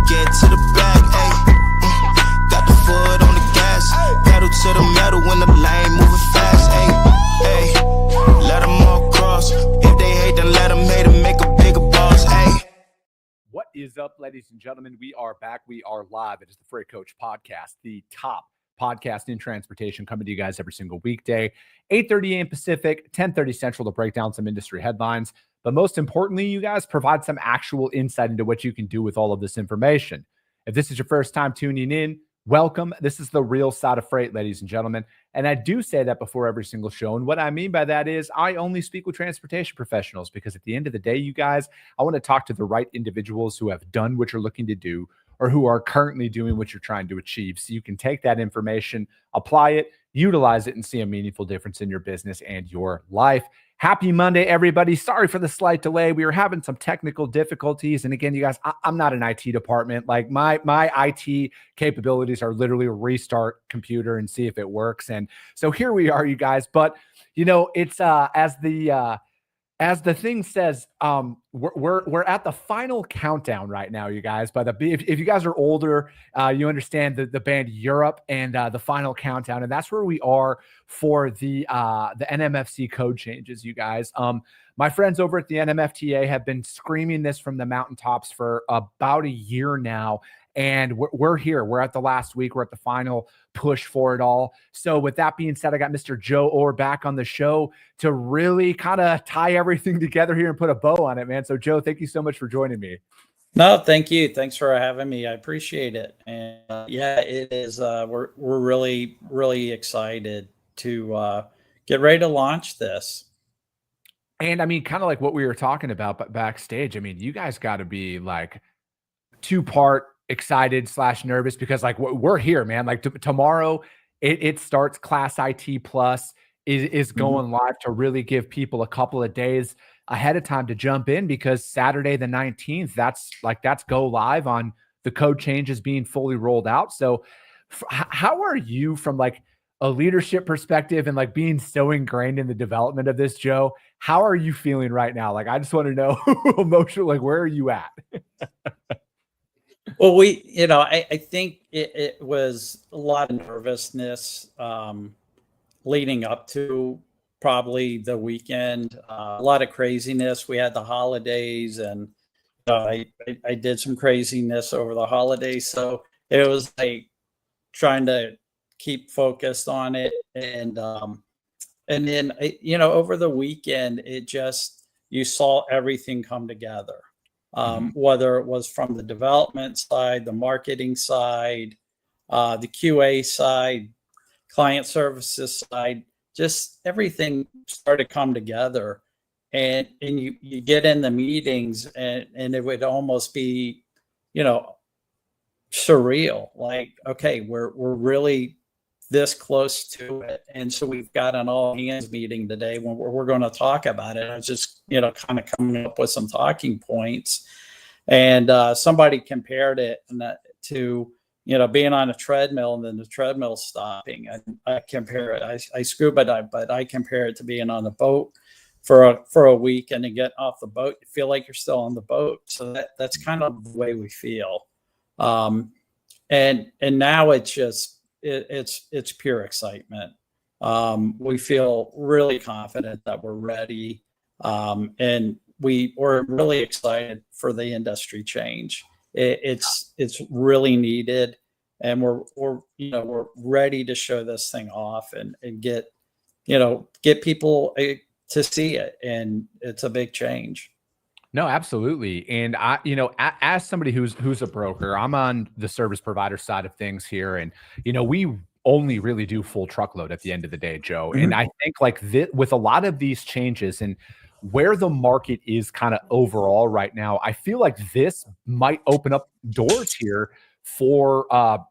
get to the bag, ayy. Got the foot on the gas, pedal to the metal when the lane moving fast, ayy. Let them all cross. If they hate, then let them hate and make a bigger boss, ayy. What is up, ladies and gentlemen? We are back. We are live. It is the Freight Coach Podcast, the top podcast in transportation, coming to you guys every single weekday, 8:30 a.m. Pacific, 10:30 Central, to break down some industry headlines. But most importantly, you guys provide some actual insight into what you can do with all of this information. If this is your first time tuning in, welcome. This is the real side of freight, ladies and gentlemen. And I do say that before every single show. And what I mean by that is I only speak with transportation professionals, because at the end of the day, you guys, I want to talk to the right individuals who have done what you're looking to do, or who are currently doing what you're trying to achieve. So you can take that information, apply it, utilize it, and see a meaningful difference in your business and your life. Happy Monday, everybody. Sorry for the slight delay. We were having some technical difficulties. And again, you guys, I'm not an IT department. Like my IT capabilities are literally restart computer and see if it works. And so here we are, you guys. But, you know, it's as the thing says, we're at the final countdown right now, you guys. But if you guys are older, you understand the band Europe and the final countdown, and that's where we are for the NMFC code changes, you guys. My friends over at the NMFTA have been screaming this from the mountaintops for about a year now. And we're here. We're at the last week. We're at the final push for it all. So with that being said, I got Mr. Joe Orr back on the show to really kind of tie everything together here and put a bow on it, man. So Joe, thank you so much for joining me. No, thank you. Thanks for having me. I appreciate it. And yeah, it is. We're really, really excited to get ready to launch this. And I mean, kind of like what we were talking about, but backstage, I mean, you guys got to be like two-part excited / nervous, because like we're here, man. Like tomorrow it starts. Class IT Plus is going live to really give people a couple of days ahead of time to jump in, because Saturday the 19th, that's go live on the code changes being fully rolled out. So how are you from like a leadership perspective and like being so ingrained in the development of this, Joe? How are you feeling right now? Like, I just want to know emotionally, like, where are you at? Well, I think it was a lot of nervousness leading up to probably the weekend, a lot of craziness. We had the holidays, and I did some craziness over the holidays. So it was like trying to keep focused on it. And then, over the weekend, you saw everything come together. Whether it was from the development side, the marketing side, the QA side, client services side, just everything started to come together. And you get in the meetings, and it would almost be, surreal. Like, okay, we're really this close to it. And so we've got an all hands meeting today when we're going to talk about it. I was just, kind of coming up with some talking points, and somebody compared it to, being on a treadmill and then the treadmill stopping. I compare it, I scuba dive, but I compare it to being on a boat for a week, and then get off the boat, you feel like you're still on the boat. So that's kind of the way we feel. And now it's just, it's pure excitement. We feel really confident that we're ready, and we're really excited for the industry change. It's really needed, and we're ready to show this thing off and get people to see it, and it's a big change. No, absolutely. And I, as somebody who's a broker, I'm on the service provider side of things here. And, we only really do full truckload at the end of the day, Joe. And I think like this, with a lot of these changes and where the market is kind of overall right now, I feel like this might open up doors here for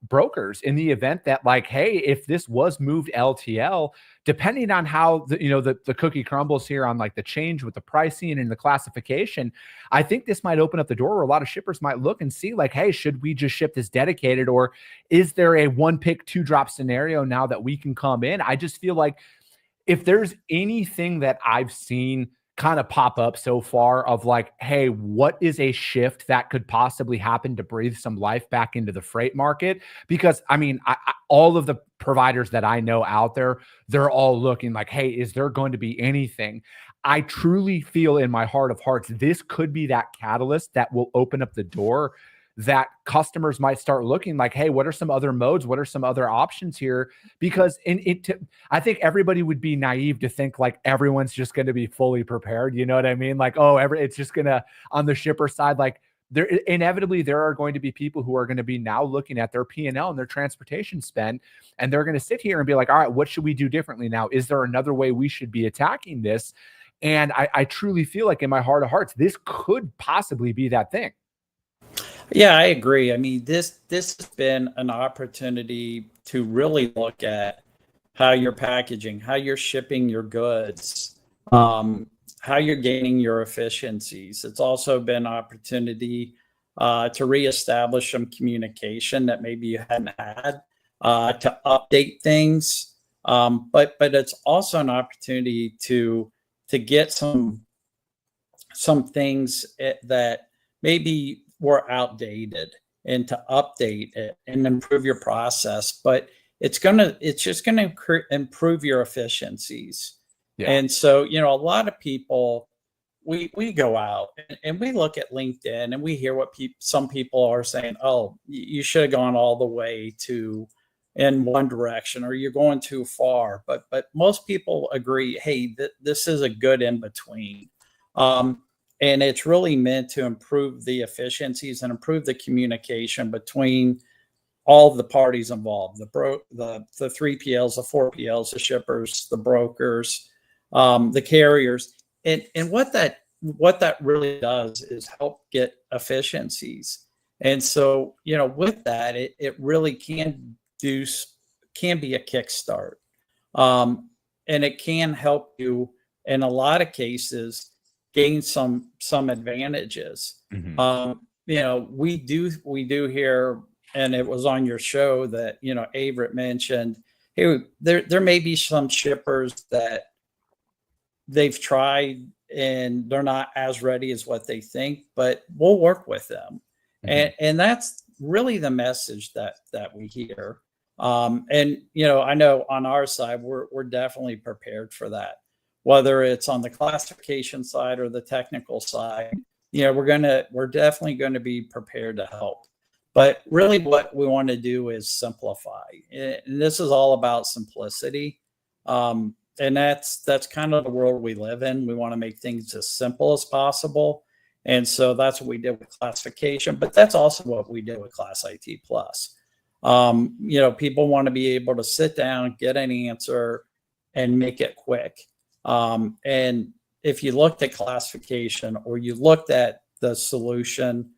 brokers in the event that, like, hey, if this was moved LTL, depending on how the cookie crumbles here on like the change with the pricing and the classification, I think this might open up the door where a lot of shippers might look and see like, hey, should we just ship this dedicated, or is there a one pick, two drop scenario now that we can come in? I just feel like if there's anything that I've seen kind of pop up so far of like, hey, what is a shift that could possibly happen to breathe some life back into the freight market? Because I mean, all of the providers that I know out there, they're all looking like, hey, is there going to be anything? I truly feel in my heart of hearts, this could be that catalyst that will open up the door that customers might start looking like, hey, what are some other modes? What are some other options here? Because I think everybody would be naive to think like everyone's just going to be fully prepared. You know what I mean? Like, oh, it's just going to, on the shipper side, like there are going to be people who are going to be now looking at their P&L and their transportation spend, and they're going to sit here and be like, all right, what should we do differently now? Is there another way we should be attacking this? And I truly feel like in my heart of hearts, this could possibly be that thing. Yeah, I agree. I mean, this has been an opportunity to really look at how you're packaging, how you're shipping your goods, how you're gaining your efficiencies. It's also been an opportunity to reestablish some communication that maybe you hadn't had, to update things. But it's also an opportunity to get some things that maybe were outdated, and to update it and improve your process. But it's just gonna improve your efficiencies. Yeah. And so, a lot of people, we go out and we look at LinkedIn and we hear what some people are saying. Oh, you should have gone all the way in one direction, or you're going too far. But most people agree, hey, this is a good in between. And it's really meant to improve the efficiencies and improve the communication between all the parties involved: the 3PLs, the 4PLs, the shippers, the brokers, the carriers. And what that really does is help get efficiencies. And so, with that, it really can be a kickstart, and it can help you in a lot of cases gain some advantages. Mm-hmm. We do hear, and it was on your show that Averitt mentioned, hey, there may be some shippers that they've tried and they're not as ready as what they think, but we'll work with them. Mm-hmm. And that's really the message that we hear. And I know on our side, we're definitely prepared for that. Whether it's on the classification side or the technical side, we're definitely going to be prepared to help. But really what we want to do is simplify. And this is all about simplicity. And that's kind of the world we live in. We want to make things as simple as possible. And so that's what we did with classification, but that's also what we did with Class IT Plus. People want to be able to sit down, get an answer, and make it quick. And if you looked at classification or you looked at the solution,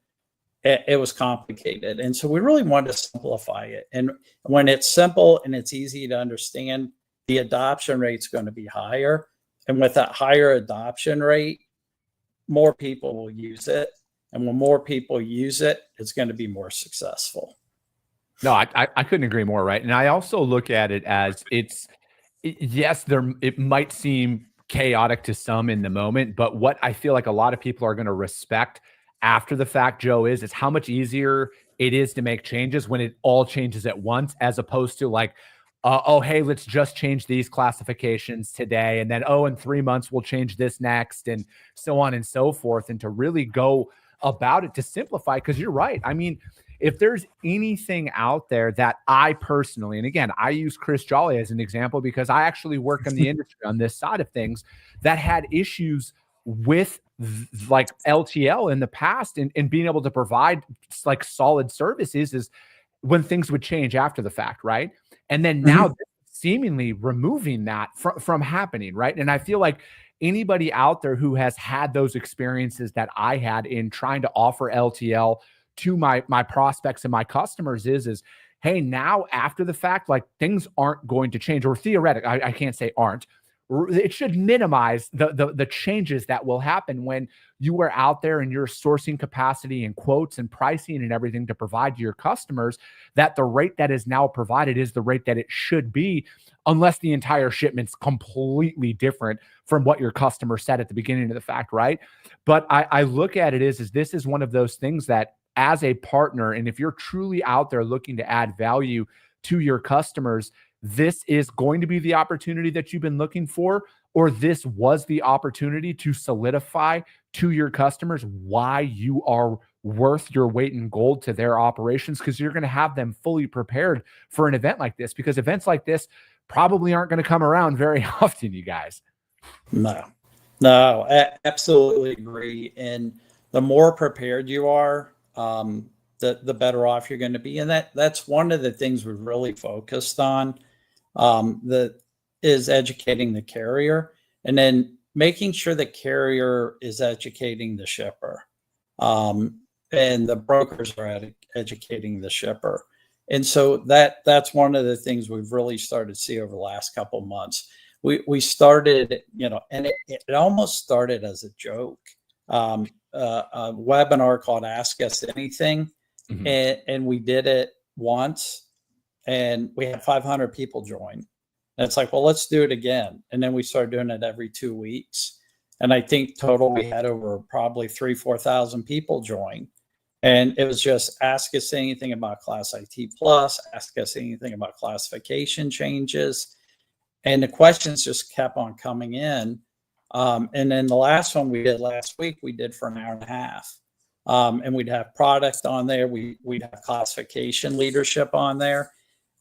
it was complicated. And so we really wanted to simplify it. And when it's simple and it's easy to understand, the adoption rate is going to be higher. And with that higher adoption rate, more people will use it. And when more people use it, it's going to be more successful. No, I couldn't agree more, right? And I also look at it as yes, it might seem chaotic to some in the moment, but what I feel like a lot of people are going to respect after the fact, Joe, is how much easier it is to make changes when it all changes at once, as opposed to like, oh, hey, let's just change these classifications today. And then, in 3 months, we'll change this next, and so on and so forth. And to really go about it to simplify, because you're right. I mean, if there's anything out there that I personally, and again, I use Chris Jolly as an example because I actually work in the industry on this side of things, that had issues with like LTL in the past and being able to provide like solid services, is when things would change after the fact, right? And then now seemingly removing that from happening, right? And I feel like anybody out there who has had those experiences that I had in trying to offer LTL to my prospects and my customers is, hey, now after the fact, like things aren't going to change, or theoretic, I can't say aren't. it should minimize the changes that will happen when you are out there and you're sourcing capacity and quotes and pricing and everything to provide to your customers, that the rate that is now provided is the rate that it should be, unless the entire shipment's completely different from what your customer said at the beginning of the fact, right? But I look at it is this is one of those things that, as a partner, and if you're truly out there looking to add value to your customers, this is going to be the opportunity that you've been looking for, or this was the opportunity to solidify to your customers why you are worth your weight in gold to their operations, because you're going to have them fully prepared for an event like this, because events like this probably aren't going to come around very often, you guys. No, I absolutely agree. And the more prepared you are, the better off you're going to be. And that's one of the things we've really focused on, that is educating the carrier, and then making sure the carrier is educating the shipper, and the brokers are educating the shipper. And so that's one of the things we've really started to see over the last couple of months. We started, and it almost started as a joke, a webinar called Ask Us Anything. Mm-hmm. And we did it once, and we had 500 people join. And it's like, well, let's do it again. And then we started doing it every 2 weeks. And I think total we had over probably 4,000 people join. And it was just ask us anything about Class IT Plus, ask us anything about classification changes. And the questions just kept on coming in. And then the last one we did last week, we did for an hour and a half. And we'd have product on there. We'd have classification leadership on there.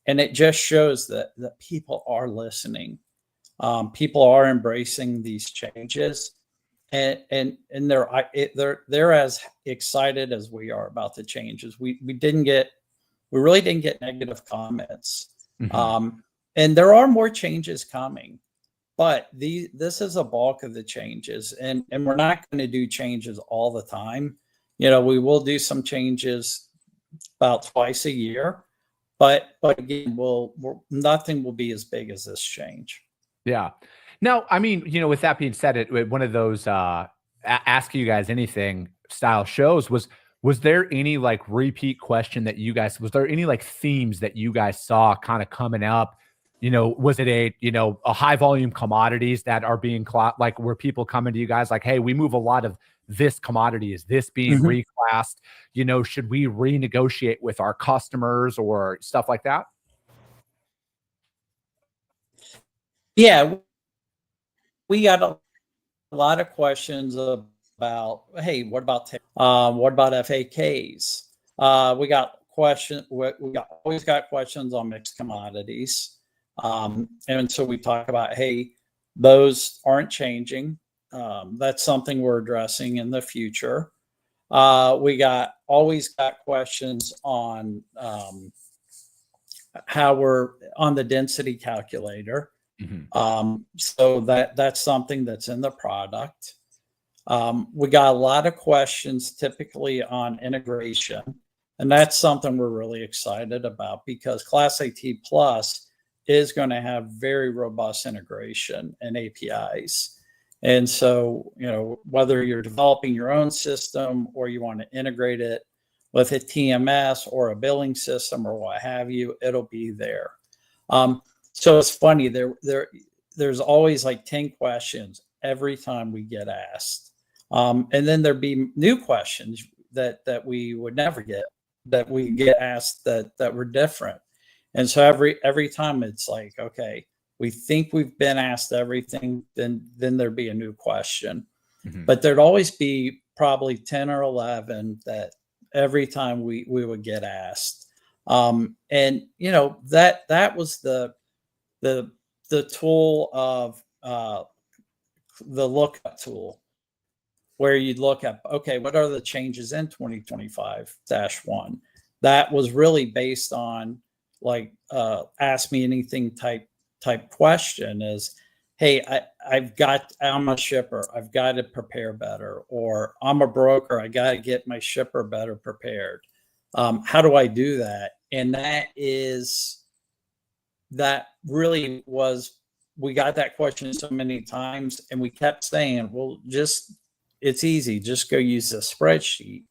And it just shows that people are listening. People are embracing these changes. And they're as excited as we are about the changes. We really didn't get negative comments. Mm-hmm. And there are more changes coming, but this is a bulk of the changes, and we're not going to do changes all the time. We will do some changes about twice a year, but again, nothing will be as big as this change. Yeah. Now, I mean, with that being said, one of those ask you guys anything style shows was there any like repeat question that you guys, was there any like themes that you guys saw kind of coming up? Was it a high volume commodities that are being like, were people coming to you guys like, hey, we move a lot of this commodity, is this being mm-hmm. reclassed? Should we renegotiate with our customers or stuff like that? Yeah. We got a lot of questions about, hey, what about FAKs? We always got questions on mixed commodities. And so we talk about, hey, those aren't changing. That's something we're addressing in the future. We always got questions on how we're on the density calculator. Mm-hmm. So that's something that's in the product. We got a lot of questions typically on integration, and that's something we're really excited about, because Class AT Plus is going to have very robust integration and APIs. And so, whether you're developing your own system or you want to integrate it with a TMS or a billing system or what have you, it'll be there. So it's funny, there's always like 10 questions every time we get asked. And then there'd be new questions that we would never get, that we get asked that were different. And so every time it's like, okay, we think we've been asked everything, then there'd be a new question. Mm-hmm. But there'd always be probably 10 or 11 that every time we would get asked. And that was the tool of the lookup tool, where you'd look at, okay, what are the changes in 2025-1? That was really based on like ask me anything type question is, hey, I'm a shipper, I've got to prepare better, or I'm a broker, I got to get my shipper better prepared. How do I do that? And that really was we got that question so many times, and we kept saying, well, it's easy, just go use the spreadsheet.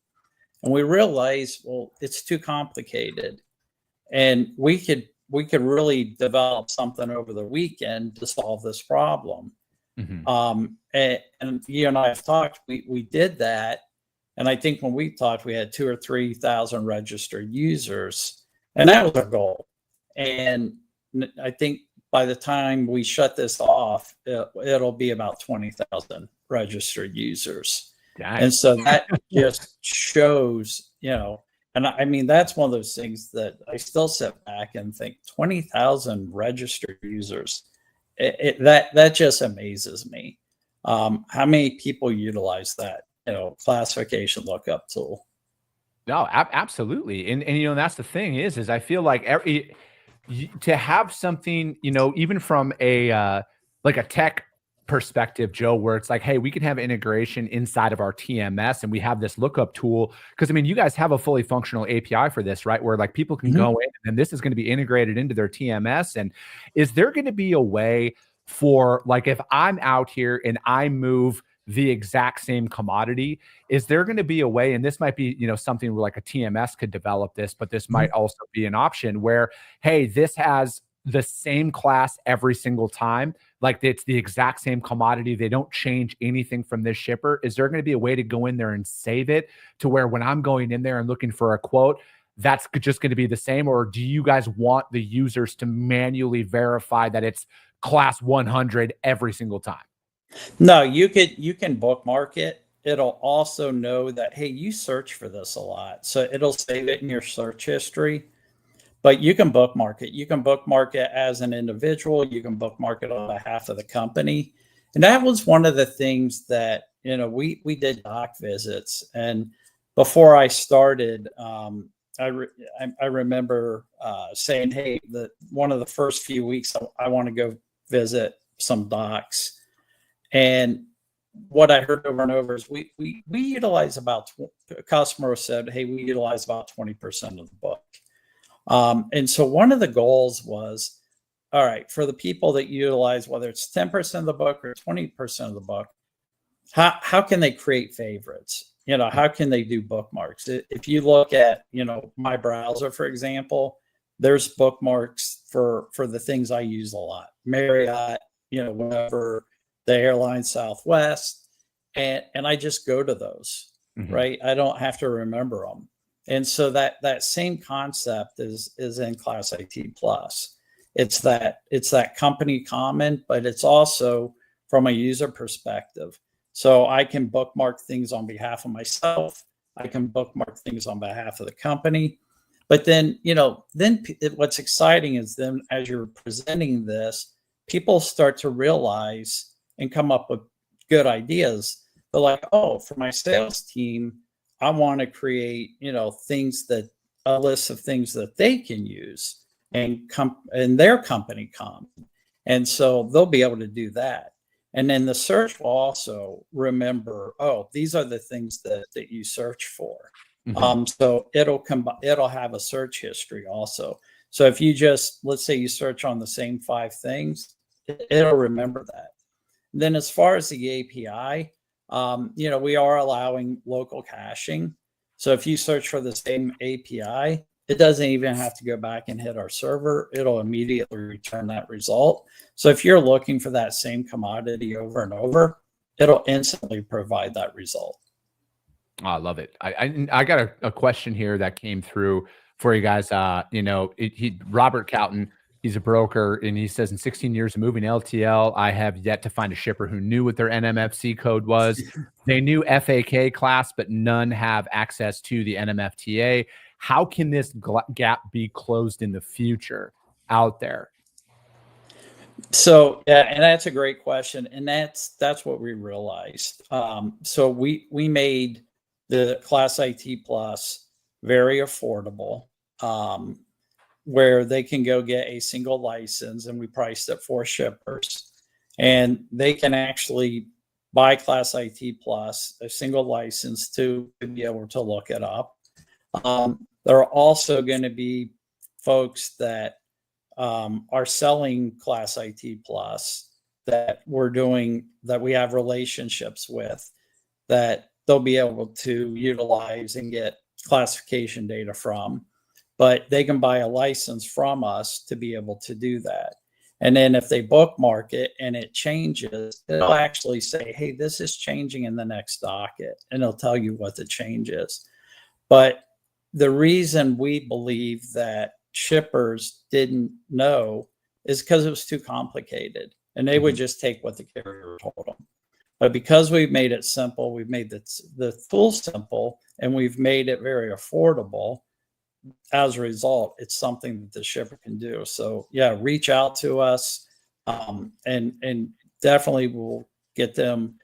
And we realized, well, it's too complicated. And we could really develop something over the weekend to solve this problem. And you and I have talked, we did that. And I think when we talked, we had 2,000 or 3,000 registered users, and that was our goal. And I think by the time we shut this off, it'll be about 20,000 registered users. Dang. And so that just shows, and I mean, that's one of those things that I still sit back and think 20,000 registered users. That just amazes me. How many people utilize that, classification lookup tool? No, absolutely. And that's the thing is I feel like to have something, even from a like a tech perspective, Joe, where it's like, hey, we can have integration inside of our TMS, and we have this lookup tool. Because I mean, you guys have a fully functional API for this, right? Where like people can go in, and this is going to be integrated into their TMS. And is there going to be a way for, like, if I'm out here and I move the exact same commodity, is there going to be a way, and this might be, something where like a TMS could develop this, but this might also be an option where, hey, this has the same class every single time, like it's the exact same commodity, they don't change anything from this shipper? Is there going to be a way to go in there and save it to where when I'm going in there and looking for a quote, that's just going to be the same? Or do you guys want the users to manually verify that it's class 100 every single time? No, you can bookmark it. It'll also know that, hey, you search for this a lot, so it'll save it in your search history. But you can bookmark it. You can bookmark it as an individual. You can bookmark it on behalf of the company. And that was one of the things that, we did doc visits. And before I started, I remember saying, hey, one of the first few weeks, I want to go visit some docs. And what I heard over and over is we utilize about, a customer said, hey, we utilize about 20% of the book. And so one of the goals was, all right, for the people that utilize, whether it's 10% of the book or 20% of the book, how can they create favorites? How can they do bookmarks? If you look at, my browser, for example, there's bookmarks for the things I use a lot. Marriott, whenever the airline Southwest, and I just go to those, right? I don't have to remember them. And so that same concept is in Class IT Plus. It's that company common, but it's also from a user perspective. So I can bookmark things on behalf of myself. I can bookmark things on behalf of the company. But then, what's exciting is then as you're presenting this, people start to realize and come up with good ideas. They're like, oh, for my sales team, I want to create, a list of things that they can use and their company common. And so they'll be able to do that. And then the search will also remember, oh, these are the things that you search for. So it'll have a search history also. So if you let's say you search on the same 5 things, it'll remember that. And then as far as the API, we are allowing local caching. So if you search for the same API, it doesn't even have to go back and hit our server. It'll immediately return that result. So if you're looking for that same commodity over and over, it'll instantly provide that result. Oh, I love it. I got a question here that came through for you guys. Robert Cowton, he's a broker, and he says, in 16 years of moving LTL, I have yet to find a shipper who knew what their NMFC code was. They knew FAK class, but none have access to the NMFTA. How can this gap be closed in the future out there? So, yeah, and that's a great question. And that's what we realized. So we made the Class IT Plus very affordable, where they can go get a single license, and we priced it for shippers, and they can actually buy Class IT Plus, a single license to be able to look it up. There are also going to be folks that are selling Class IT Plus that we have relationships with, that they'll be able to utilize and get classification data from, but they can buy a license from us to be able to do that. And then if they bookmark it and it changes, it'll actually say, hey, this is changing in the next docket, and it'll tell you what the change is. But the reason we believe that shippers didn't know is because it was too complicated, and they would just take what the carrier told them. But because we've made it simple, we've made the tool simple, and we've made it very affordable, as a result, it's something that the shipper can do. So yeah, reach out to us, and definitely we'll get them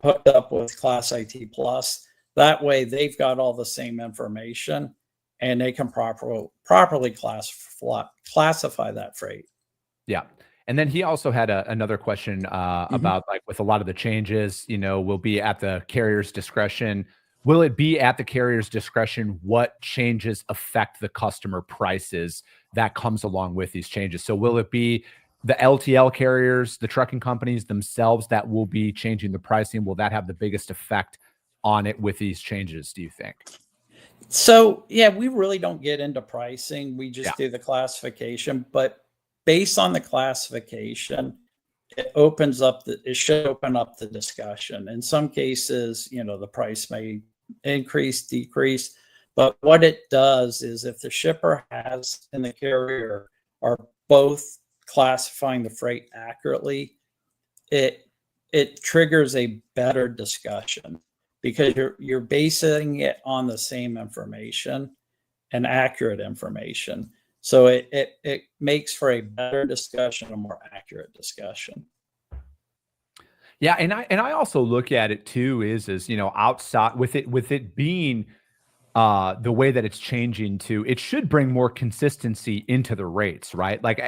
hooked up with Class IT Plus. That way they've got all the same information, and they can properly classify that freight. Yeah. And then he also had another question about, like, with a lot of the changes, will be at the carrier's discretion. Will it be at the carrier's discretion what changes affect the customer prices that comes along with these changes? So will it be the LTL carriers, the trucking companies themselves, that will be changing the pricing? Will that have the biggest effect on it with these changes, do you think? So yeah, we really don't get into pricing. We just do the classification, but based on the classification, it should open up the discussion. In some cases, the price may increase, decrease, but what it does is, if the shipper and the carrier are both classifying the freight accurately, it triggers a better discussion, because you're basing it on the same information and accurate information. So it makes for a better discussion, a more accurate discussion. Yeah, and I also look at it too is outside with it being the way that it's changing to, it should bring more consistency into the rates, right? Like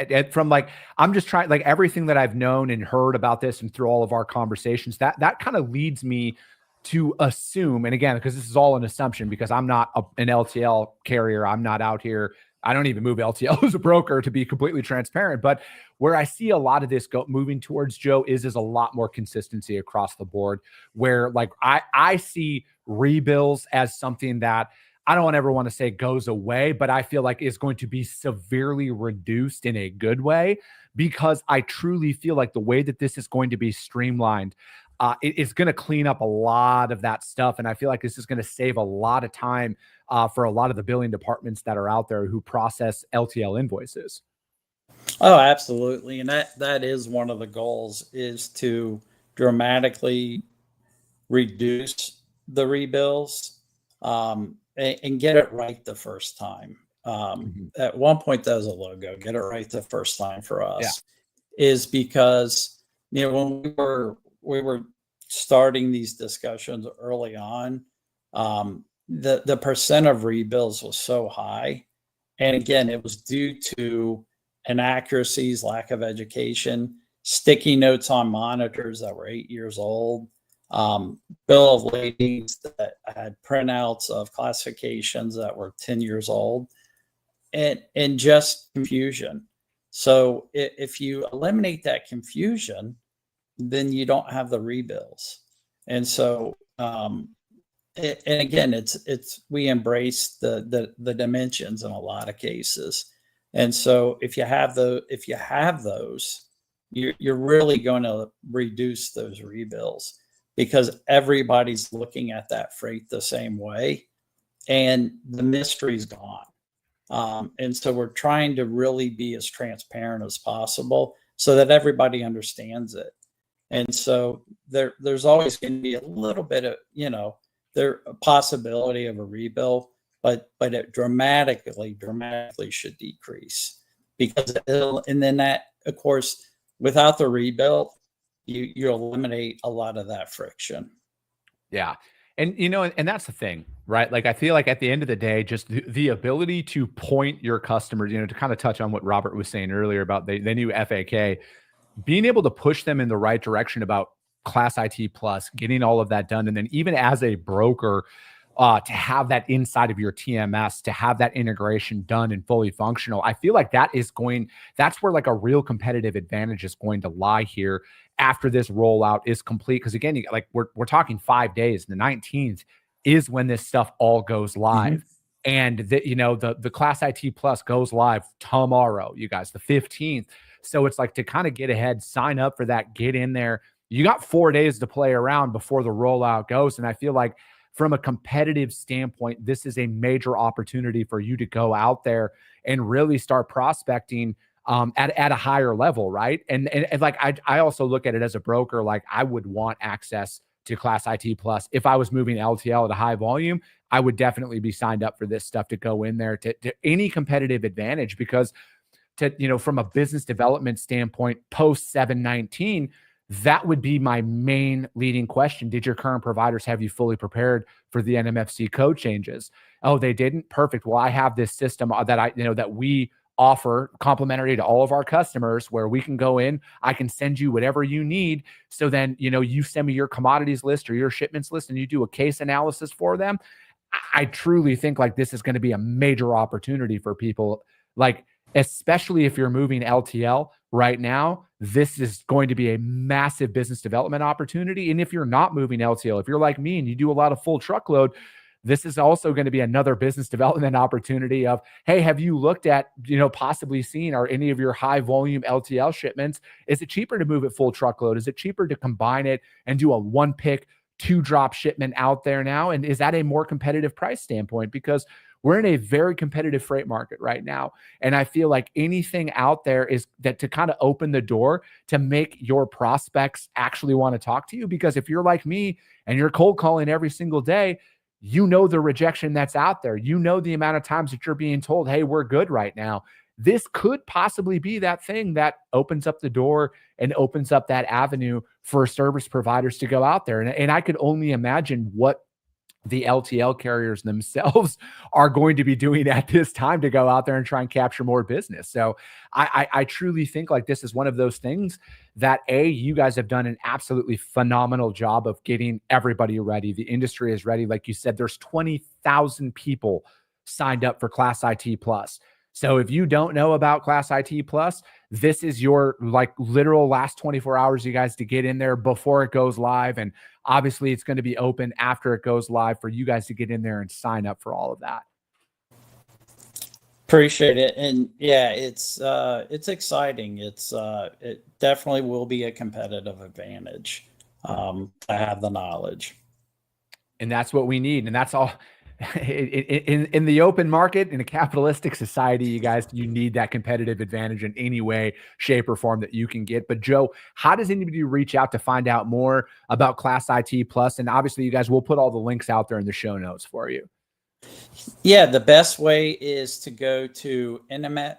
I'm just trying, like, everything that I've known and heard about this and through all of our conversations, that kind of leads me to assume, and again, because this is all an assumption, because I'm not an LTL carrier, I'm not out here, I don't even move LTL as a broker, to be completely transparent. But where I see a lot of this moving towards, Joe, is a lot more consistency across the board, where, like, I see rebills as something that I don't ever want to say goes away, but I feel like is going to be severely reduced in a good way, because I truly feel like the way that this is going to be streamlined, it's going to clean up a lot of that stuff. And I feel like this is going to save a lot of time for a lot of the billing departments that are out there who process LTL invoices. Oh, absolutely. And that is one of the goals, is to dramatically reduce the rebills, and get it right the first time. At one point, that was a logo, get it right the first time for us, is because, when we were starting these discussions early on, the percent of rebills was so high. And again, it was due to inaccuracies, lack of education, sticky notes on monitors that were 8 years old, bill of ladings that had printouts of classifications that were 10 years old, and just confusion. So if you eliminate that confusion, then you don't have the rebills. And so, and again, we embrace the dimensions in a lot of cases. And so if you have those, you're really going to reduce those rebills, because everybody's looking at that freight the same way, and the mystery's gone. And so we're trying to really be as transparent as possible so that everybody understands it. And so there's always going to be a little bit of, a possibility of a rebill, but it dramatically should decrease, because and then that, of course, without the rebill, you eliminate a lot of that friction. Yeah. And, and that's the thing, right? Like, I feel like at the end of the day, just the ability to point your customers, to kind of touch on what Robert was saying earlier about the new FAK, being able to push them in the right direction about Class IT Plus, getting all of that done. And then even as a broker, to have that inside of your TMS, to have that integration done and fully functional. I feel like that's where like a real competitive advantage is going to lie here after this rollout is complete. Cause again, like we're talking 5 days. The 19th is when this stuff all goes live. And the Class IT Plus goes live tomorrow, you guys, the 15th. So it's like to kind of get ahead, sign up for that, get in there. You got 4 days to play around before the rollout goes. And I feel like from a competitive standpoint, this is a major opportunity for you to go out there and really start prospecting at a higher level, right? And like I also look at it as a broker, like I would want access to Class IT Plus. If I was moving LTL at a high volume, I would definitely be signed up for this stuff to go in there to any competitive advantage, because from a business development standpoint, post 719, that would be my main leading question. Did your current providers have you fully prepared for the NMFC code changes? Oh, they didn't? Perfect. Well, I have this system that we offer complimentary to all of our customers where we can go in, I can send you whatever you need. So then, you send me your commodities list or your shipments list and you do a case analysis for them. I truly think like this is going to be a major opportunity for people, like, especially if you're moving LTL right now, this is going to be a massive business development opportunity. And if you're not moving LTL, if you're like me and you do a lot of full truckload, this is also going to be another business development opportunity of, hey, have you looked at, possibly seen, are any of your high volume LTL shipments, is it cheaper to move it full truckload? Is it cheaper to combine it and do a 1-pick, 2-drop shipment out there now? And is that a more competitive price standpoint? Because we're in a very competitive freight market right now. And I feel like anything out there is that to kind of open the door to make your prospects actually want to talk to you. Because if you're like me and you're cold calling every single day, the rejection that's out there, the amount of times that you're being told, hey, we're good right now. This could possibly be that thing that opens up the door and opens up that avenue for service providers to go out there. And I could only imagine what the LTL carriers themselves are going to be doing at this time to go out there and try and capture more business. So I truly think like this is one of those things that you guys have done an absolutely phenomenal job of getting everybody ready. The industry is ready. Like you said, there's 20,000 people signed up for Class IT Plus. So if you don't know about Class IT Plus, this is your like literal last 24 hours, you guys, to get in there before it goes live. And obviously it's going to be open after it goes live for you guys to get in there and sign up for all of that. Appreciate it. And yeah, it's exciting. It definitely will be a competitive advantage to have the knowledge. And that's what we need. And that's all. In the open market, in a capitalistic society, you guys, you need that competitive advantage in any way, shape, or form that you can get. But Joe, how does anybody reach out to find out more about Class IT Plus? And obviously, you guys will put all the links out there in the show notes for you. Yeah, the best way is to go to nmfta.org.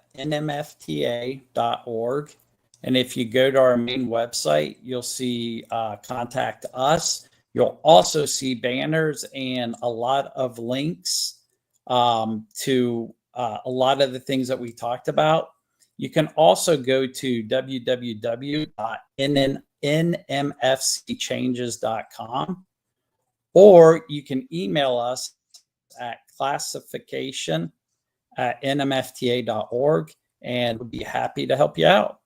And if you go to our main website, you'll see contact us. You'll also see banners and a lot of links to a lot of the things that we talked about. You can also go to www.nmfcchanges.com, or you can email us at classification@nmfta.org, and we'll be happy to help you out.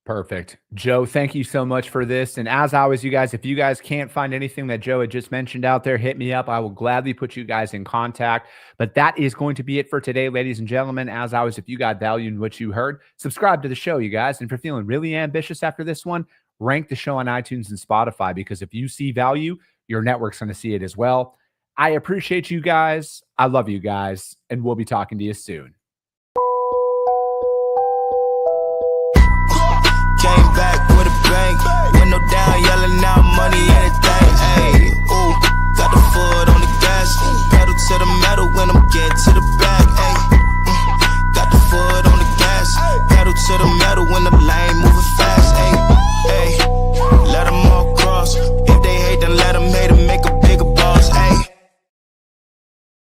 Perfect. Joe, thank you so much for this. And as always, you guys, if you guys can't find anything that Joe had just mentioned out there, hit me up. I will gladly put you guys in contact. But that is going to be it for today, ladies and gentlemen. As always, if you got value in what you heard, subscribe to the show, you guys. And if you're feeling really ambitious after this one, rank the show on iTunes and Spotify, because if you see value, your network's going to see it as well. I appreciate you guys. I love you guys. And we'll be talking to you soon.